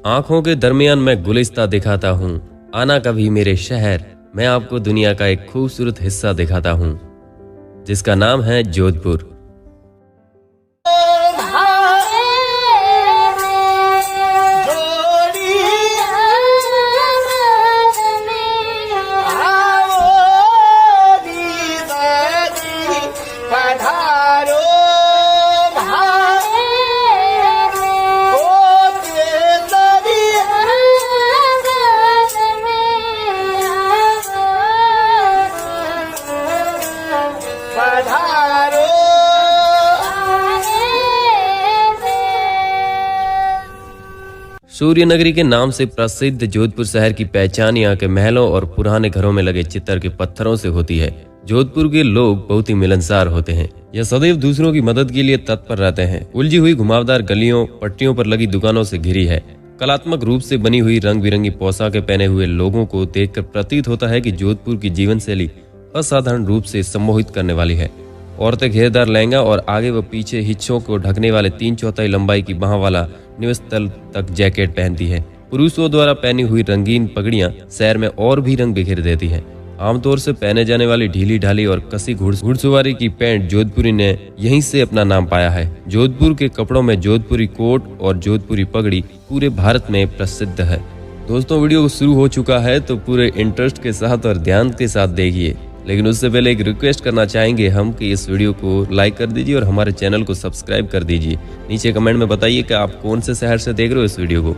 आंखों के दरमियान मैं गुलिस्ता दिखाता हूँ, आना कभी मेरे शहर, मैं आपको दुनिया का एक खूबसूरत हिस्सा दिखाता हूँ जिसका नाम है जोधपुर। सूर्य नगरी के नाम से प्रसिद्ध जोधपुर शहर की पहचान यहाँ के महलों और पुराने घरों में लगे चित्तर के पत्थरों से होती है। जोधपुर के लोग बहुत ही मिलनसार होते हैं। यह सदैव दूसरों की मदद के लिए तत्पर रहते हैं। उलझी हुई घुमावदार गलियों, पट्टियों पर लगी दुकानों से घिरी है। कलात्मक रूप से बनी हुई रंग बिरंगी पोशाकें पहने हुए लोगों को देखकर प्रतीत होता है कि जोधपुर की जीवन शैली असाधारण रूप से सम्मोहित करने वाली है। औरतें घेरदार लहंगा और आगे व पीछे हिस्सों को ढकने वाले 3/4 लंबाई की बाह वाला निवस्तल तक जैकेट पहनती है। पुरुषों द्वारा पहनी हुई रंगीन पगड़ियां शहर में और भी रंग बिखेर देती है। आमतौर से पहने जाने वाली ढीली ढाली और कसी घुड़सवारी की पैंट जोधपुरी ने यहीं से अपना नाम पाया है। जोधपुर के कपड़ों में जोधपुरी कोट और जोधपुरी पगड़ी पूरे भारत में प्रसिद्ध है। दोस्तों, वीडियो शुरू हो चुका है तो पूरे इंटरेस्ट के साथ और ध्यान के साथ देखिए, लेकिन उससे पहले एक रिक्वेस्ट करना चाहेंगे हम कि इस वीडियो को लाइक कर दीजिए और हमारे चैनल को सब्सक्राइब कर दीजिए। नीचे कमेंट में बताइए कि आप कौन से शहर से देख रहे हो इस वीडियो को।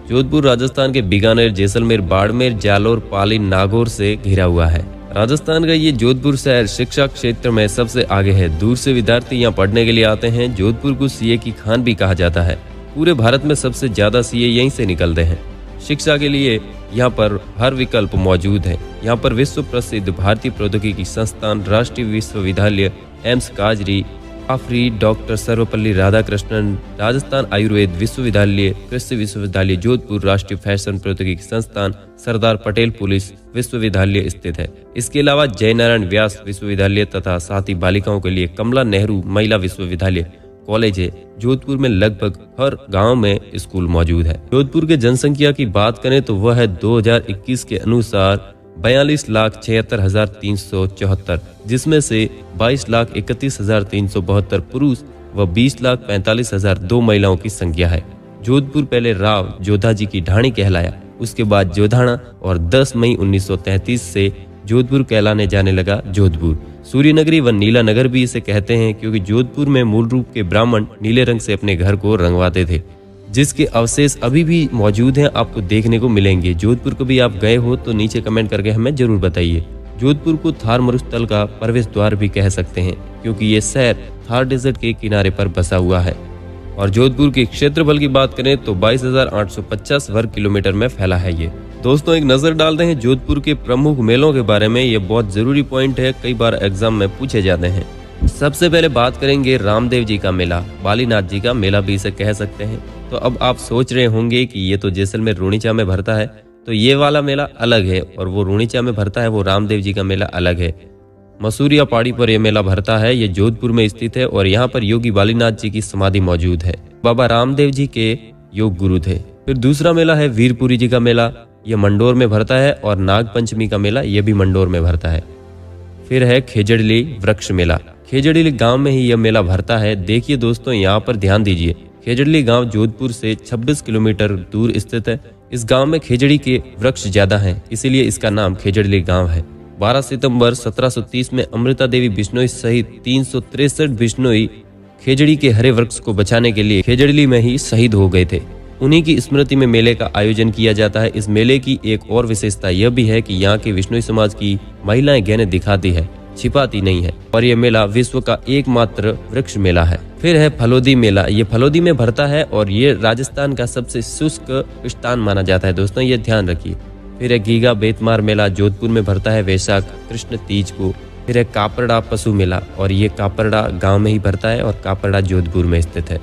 जोधपुर राजस्थान के बीकानेर, जैसलमेर, बाड़मेर, जालोर, पाली, नागौर से घिरा हुआ है। राजस्थान का ये जोधपुर शहर शिक्षा क्षेत्र में सबसे आगे है। दूर से विद्यार्थी यहाँ पढ़ने के लिए आते हैं। जोधपुर को सीए की खान भी कहा जाता है। पूरे भारत में सबसे ज्यादा सीए यहीं से निकलते हैं। शिक्षा के लिए यहाँ पर हर विकल्प मौजूद है। यहाँ पर विश्व प्रसिद्ध भारतीय प्रौद्योगिकी संस्थान, राष्ट्रीय विश्वविद्यालय, एम्स काजरी, आफरी, डॉक्टर सर्वपल्ली राधाकृष्णन, राजस्थान आयुर्वेद विश्वविद्यालय, कृषि विश्वविद्यालय जोधपुर, राष्ट्रीय फैशन प्रौद्योगिकी संस्थान, सरदार पटेल पुलिस विश्वविद्यालय स्थित है। इसके अलावा जयनारायण व्यास विश्वविद्यालय तथा साथ ही बालिकाओं के लिए कमला नेहरू महिला विश्वविद्यालय कॉलेज है। जोधपुर में लगभग हर गांव में स्कूल मौजूद है। जोधपुर के जनसंख्या की बात करें तो वह 2021 के अनुसार 42,76,374, जिसमें से 22,31,372 पुरुष व 20,45,002 महिलाओं की संख्या है। जोधपुर पहले राव जोधाजी की ढाणी कहलाया, उसके बाद जोधाना और 10 मई 1933 से जोधपुर कहलाने जाने लगा जोधपुर। सूर्य नगरी व नीला नगर भी इसे कहते हैं क्योंकि जोधपुर में मूल रूप के ब्राह्मण नीले रंग से अपने घर को रंगवाते थे, जिसके अवशेष अभी भी मौजूद हैं, आपको देखने को मिलेंगे। जोधपुर कभी आप गए हो तो नीचे कमेंट करके हमें जरूर बताइए। जोधपुर को थार मरुस्थल का प्रवेश द्वार भी कह सकते हैं क्योंकि ये शहर थार डेजर्ट के किनारे पर बसा हुआ है। और जोधपुर के क्षेत्रफल की बात करें तो 22,850 वर्ग किलोमीटर में फैला है ये। दोस्तों, एक नजर डालते हैं जोधपुर के प्रमुख मेलों के बारे में। ये बहुत जरूरी पॉइंट है, कई बार एग्जाम में पूछे जाते हैं। सबसे पहले बात करेंगे रामदेव जी का मेला, बालीनाथ जी का मेला भी इसे कह सकते हैं। तो अब आप सोच रहे होंगे कि ये तो जैसलमेर रूणीचा में भरता है, तो ये वाला मेला अलग है, और वो रूणीचा में भरता है वो रामदेव जी का मेला अलग है। मसूरिया पहाड़ी पर यह मेला भरता है। ये जोधपुर में स्थित है और यहाँ पर योगी बालीनाथ जी की समाधि मौजूद है। बाबा रामदेव जी के योग गुरु थे। फिर दूसरा मेला है वीरपुरी जी का मेला, यह मंडोर में भरता है। और नाग पंचमी का मेला यह भी मंडोर में भरता है। फिर है खेजड़ली वृक्ष मेला, खेजड़ली गांव में ही यह मेला भरता है। देखिए दोस्तों, यहाँ पर ध्यान दीजिए, खेजड़ली गांव जोधपुर से 26 किलोमीटर दूर स्थित है। इस गांव में खेजड़ी के वृक्ष ज्यादा हैं, इसीलिए इसका नाम खेजड़ली गांव है। 12 सितंबर 1730 में अमृता देवी बिश्नोई सहित 363 बिश्नोई खेजड़ी के हरे वृक्ष को बचाने के लिए खेजड़ली में ही शहीद हो गए थे। उन्हीं की स्मृति में मेले का आयोजन किया जाता है। इस मेले की एक और विशेषता यह भी है कि यहाँ के विश्नोई समाज की महिलाएं गहने दिखाती है, छिपाती नहीं है। और यह मेला विश्व का एकमात्र वृक्ष मेला है। फिर है फलोदी मेला, ये फलोदी में भरता है और ये राजस्थान का सबसे शुष्क स्थान माना जाता है। दोस्तों, ये ध्यान रखिए। फिर है गीगा बेतमार मेला, जोधपुर में भरता है वैशाख कृष्ण तीज को। फिर है कापरड़ा पशु मेला, और ये कापरड़ा गांव में ही भरता है और कापरड़ा जोधपुर में स्थित है।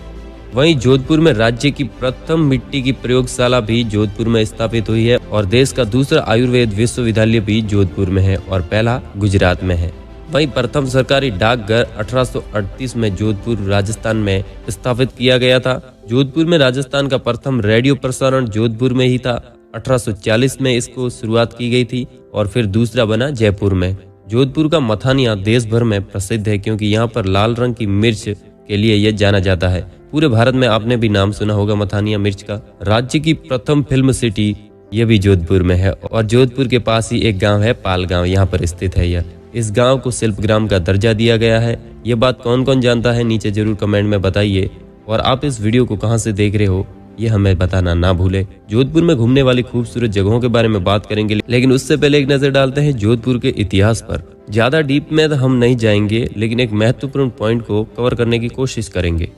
वहीं जोधपुर में राज्य की प्रथम मिट्टी की प्रयोगशाला भी जोधपुर में स्थापित हुई है। और देश का दूसरा आयुर्वेद विश्वविद्यालय भी जोधपुर में है और पहला गुजरात में है। वहीं प्रथम सरकारी डाकघर 1838 में जोधपुर राजस्थान में स्थापित किया गया था। जोधपुर में राजस्थान का प्रथम रेडियो प्रसारण जोधपुर में ही था। 1840 में इसको शुरुआत की गई थी और फिर दूसरा बना जयपुर में। जोधपुर का मथानिया देश भर में प्रसिद्ध है क्योंकि यहाँ पर लाल रंग की मिर्च के लिए यह जाना जाता है। पूरे भारत में आपने भी नाम सुना होगा मथानिया मिर्च का। राज्य की प्रथम फिल्म सिटी ये भी जोधपुर में है और जोधपुर के पास ही एक गांव है पाल गांव, यहाँ पर स्थित है यह। इस गांव को शिल्पग्राम का दर्जा दिया गया है। ये बात कौन कौन जानता है नीचे जरूर कमेंट में बताइए। और आप इस वीडियो को कहां से देख रहे हो ये हमें बताना ना भूले। जोधपुर में घूमने वाली खूबसूरत जगहों के बारे में बात करेंगे, लेकिन उससे पहले एक नजर डालते हैं जोधपुर के इतिहास पर। ज्यादा डीप में हम नहीं जाएंगे, लेकिन एक महत्वपूर्ण पॉइंट को कवर करने की कोशिश करेंगे।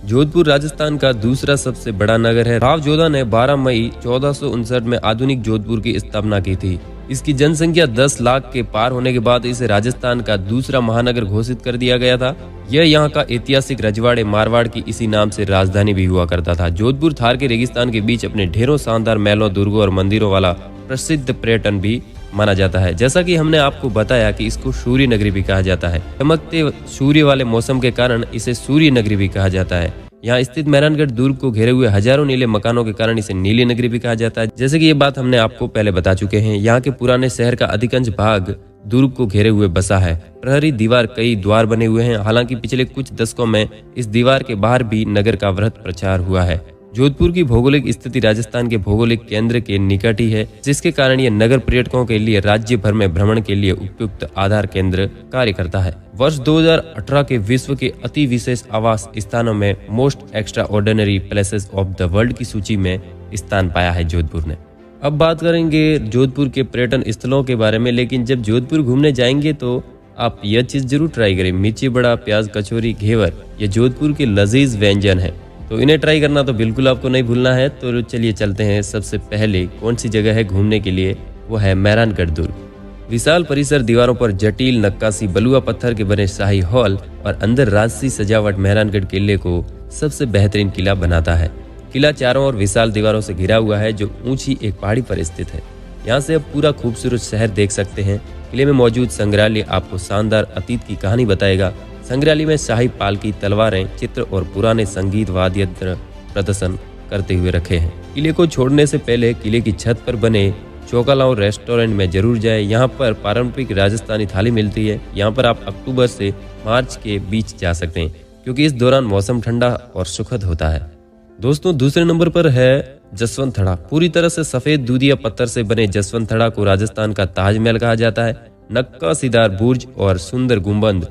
जोधपुर राजस्थान का दूसरा सबसे बड़ा नगर है। राव जोधा ने 12 मई 1459 में आधुनिक जोधपुर की स्थापना की थी। इसकी जनसंख्या 10 लाख के पार होने के बाद इसे राजस्थान का दूसरा महानगर घोषित कर दिया गया था। यह यहाँ का ऐतिहासिक रजवाड़े मारवाड़ की इसी नाम से राजधानी भी हुआ करता था। जोधपुर थार के रेगिस्तान के बीच अपने ढेरों शानदार महलों, दुर्गों और मंदिरों वाला प्रसिद्ध पर्यटन भी माना जाता है। जैसा कि हमने आपको बताया कि इसको सूर्य नगरी भी कहा जाता है। चमकते सूर्य वाले मौसम के कारण इसे सूर्य नगरी भी कहा जाता है। यहाँ स्थित मेहरानगढ़ दुर्ग को घेरे हुए हजारों नीले मकानों के कारण इसे नीली नगरी भी कहा जाता है। जैसे कि ये बात हमने आपको पहले बता चुके हैं। यहाँ के पुराने शहर का अधिकांश भाग दुर्ग को घेरे हुए बसा है। प्रहरी दीवार, कई द्वार बने हुए हैं। हालांकि पिछले कुछ दशकों में इस दीवार के बाहर भी नगर का वृहत प्रचार हुआ है। जोधपुर की भौगोलिक स्थिति राजस्थान के भौगोलिक केंद्र के निकट ही है, जिसके कारण यह नगर पर्यटकों के लिए राज्य भर में भ्रमण के लिए उपयुक्त आधार केंद्र कार्य करता है। वर्ष 2018 के विश्व के अति विशेष आवास स्थानों में most extra ordinary places of the world की सूची में स्थान पाया है जोधपुर ने। अब बात करेंगे जोधपुर के पर्यटन स्थलों के बारे में, लेकिन जब जोधपुर घूमने जाएंगे तो आप यह चीज जरूर ट्राई करें। मिर्ची बड़ा, प्याज कचौरी, घेवर, ये जोधपुर के लजीज व्यंजन है, तो इन्हें ट्राई करना तो बिल्कुल आपको नहीं भूलना है। तो चलिए चलते हैं। सबसे पहले कौन सी जगह है घूमने के लिए, वो है मेहरानगढ़ दुर्ग। विशाल परिसर, दीवारों पर जटिल नक्काशी, बलुआ पत्थर के बने शाही हॉल और अंदर राजसी सजावट मेहरानगढ़ किले को सबसे बेहतरीन किला बनाता है। किला चारों ओर विशाल दीवारों से घिरा हुआ है जो ऊंची एक पहाड़ी पर स्थित है। यहाँ से आप पूरा खूबसूरत शहर देख सकते हैं। किले में मौजूद संग्रहालय आपको शानदार अतीत की कहानी बताएगा। संग्रहालय में शाही पालकी, तलवारें, चित्र और पुराने संगीत वाद्य यंत्र प्रदर्शन करते हुए रखे हैं। किले को छोड़ने से पहले किले की छत पर बने चौकालाओ रेस्टोरेंट में जरूर जाएं। यहाँ पर पारंपरिक राजस्थानी थाली मिलती है। यहाँ पर आप अक्टूबर से मार्च के बीच जा सकते हैं क्योंकि इस दौरान मौसम ठंडा और सुखद होता है। दोस्तों, दूसरे नंबर पर है जसवंत थड़ा। पूरी तरह से सफेद दूधिया पत्थर से बने जसवंत थड़ा को राजस्थान का ताजमहल कहा जाता है। नक्काशीदार बुर्ज और सुंदर गुंबद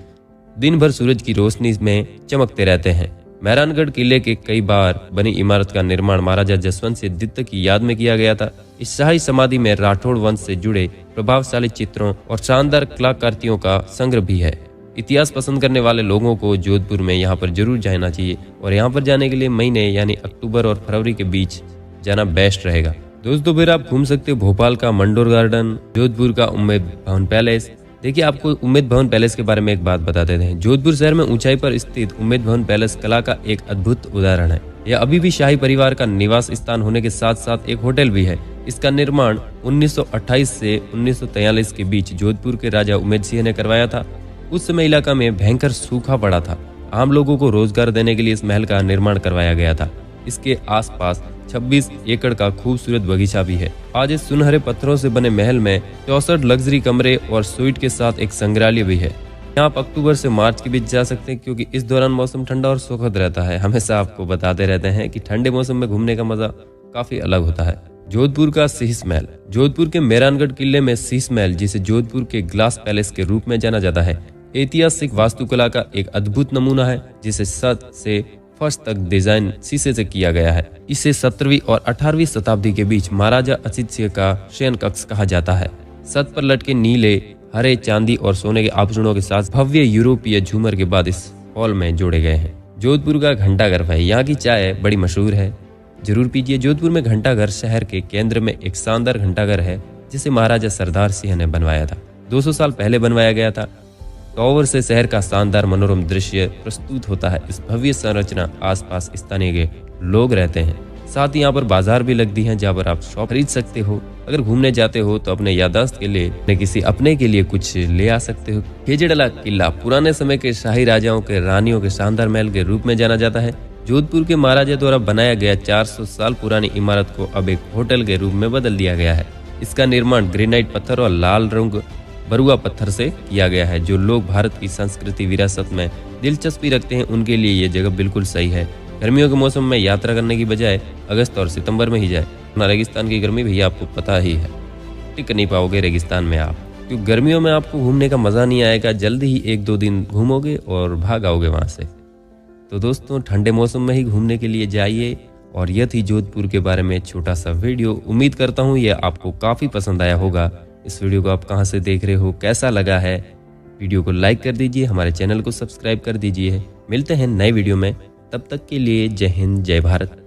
दिन भर सूरज की रोशनी में चमकते रहते हैं। मेहरानगढ़ किले के कई बार बनी इमारत का निर्माण महाराजा जसवंत सिंह द्वितीय की याद में किया गया था। इस शाही समाधि में राठौड़ वंश से जुड़े प्रभावशाली चित्रों और शानदार कलाकृतियों का संग्रह भी है। इतिहास पसंद करने वाले लोगों को जोधपुर में यहाँ पर जरूर जाना चाहिए और यहाँ पर जाने के लिए महीने यानी अक्टूबर और फरवरी के बीच जाना बेस्ट रहेगा। दोस्तों, फिर आप घूम सकते हो भोपाल का मंडोर गार्डन, जोधपुर का उम्मेद भवन पैलेस। देखिए, आपको उम्मेद भवन पैलेस के बारे में एक बात बता देते हैं। जोधपुर शहर में ऊंचाई पर स्थित उम्मेद भवन पैलेस कला का एक अद्भुत उदाहरण है। यह अभी भी शाही परिवार का निवास स्थान होने के साथ साथ एक होटल भी है। इसका निर्माण 1928 से 1943 के बीच जोधपुर के राजा उम्मेद सिंह ने करवाया था। उस समय इलाका में भयंकर सूखा पड़ा था। आम लोगों को रोजगार देने के लिए इस महल का निर्माण करवाया गया था। इसके आसपास 26 एकड़ का खूबसूरत बगीचा भी है। आज इस सुनहरे पत्थरों से बने महल में 64 लग्जरी कमरे और स्वीट के साथ एक संग्रहालय भी है। यहाँ आप अक्टूबर से मार्च के बीच जा सकते हैं क्योंकि इस दौरान मौसम ठंडा और सुखद रहता है। हमेशा आपको बताते रहते हैं कि ठंडे मौसम में घूमने का मजा काफी अलग होता है। जोधपुर का शीश महल। जोधपुर के मेहरानगढ़ किले में शीश महल, जिसे जोधपुर के ग्लास पैलेस के रूप में जाना जाता है, ऐतिहासिक वास्तुकला का एक अद्भुत नमूना है जिसे छत से फर्श तक डिजाइन शीशे से किया गया है। इसे 17वीं और 18वीं शताब्दी के बीच महाराजा अजित सिंह का शयन कक्ष कहा जाता है। छत पर लटके नीले, हरे, चांदी और सोने के आभूषणों के साथ भव्य यूरोपीय झूमर के बाद इस हॉल में जोड़े गए हैं। जोधपुर का घंटाघर है। यहाँ की चाय बड़ी मशहूर है, जरूर पीजिए। जोधपुर में घंटाघर शहर के केंद्र में एक शानदार घंटाघर है जिसे महाराजा सरदार सिंह ने बनवाया था। 200 साल पहले बनवाया गया था। टॉवर से शहर का शानदार मनोरम दृश्य प्रस्तुत होता है। इस भव्य संरचना आसपास स्थानीय लोग रहते हैं। साथ ही यहाँ पर बाजार भी लगती हैं जहाँ पर आप शॉप खरीद सकते हो। अगर घूमने जाते हो तो अपने याददाश्त के लिए किसी अपने के लिए कुछ ले आ सकते हो। खेजड़ला किला पुराने समय के शाही राजाओं के रानियों के शानदार महल के रूप में जाना जाता है। जोधपुर के महाराजा द्वारा बनाया गया 400 साल पुरानी इमारत को अब एक होटल के रूप में बदल दिया गया है। इसका निर्माण ग्रेनाइट पत्थर और लाल रंग बरुआ पत्थर से किया गया है। जो लोग भारत की संस्कृति विरासत में दिलचस्पी रखते हैं उनके लिए ये जगह बिल्कुल सही है। गर्मियों के मौसम में यात्रा करने की बजाय अगस्त और सितंबर में ही जाए। रेगिस्तान की गर्मी भैया आपको पता ही है, टिक नहीं पाओगे रेगिस्तान में आप, क्योंकि गर्मियों में आपको घूमने का मज़ा नहीं आएगा। जल्दी ही 1-2 दिन घूमोगे और भाग आओगे वहाँ से। तो दोस्तों ठंडे मौसम में ही घूमने के लिए जाइए। और यह थी जोधपुर के बारे में छोटा सा वीडियो। उम्मीद करता हूँ ये आपको काफ़ी पसंद आया होगा। इस वीडियो को आप कहाँ से देख रहे हो, कैसा लगा है, वीडियो को लाइक कर दीजिए, हमारे चैनल को सब्सक्राइब कर दीजिए। मिलते हैं नए वीडियो में, तब तक के लिए जय हिंद जय भारत।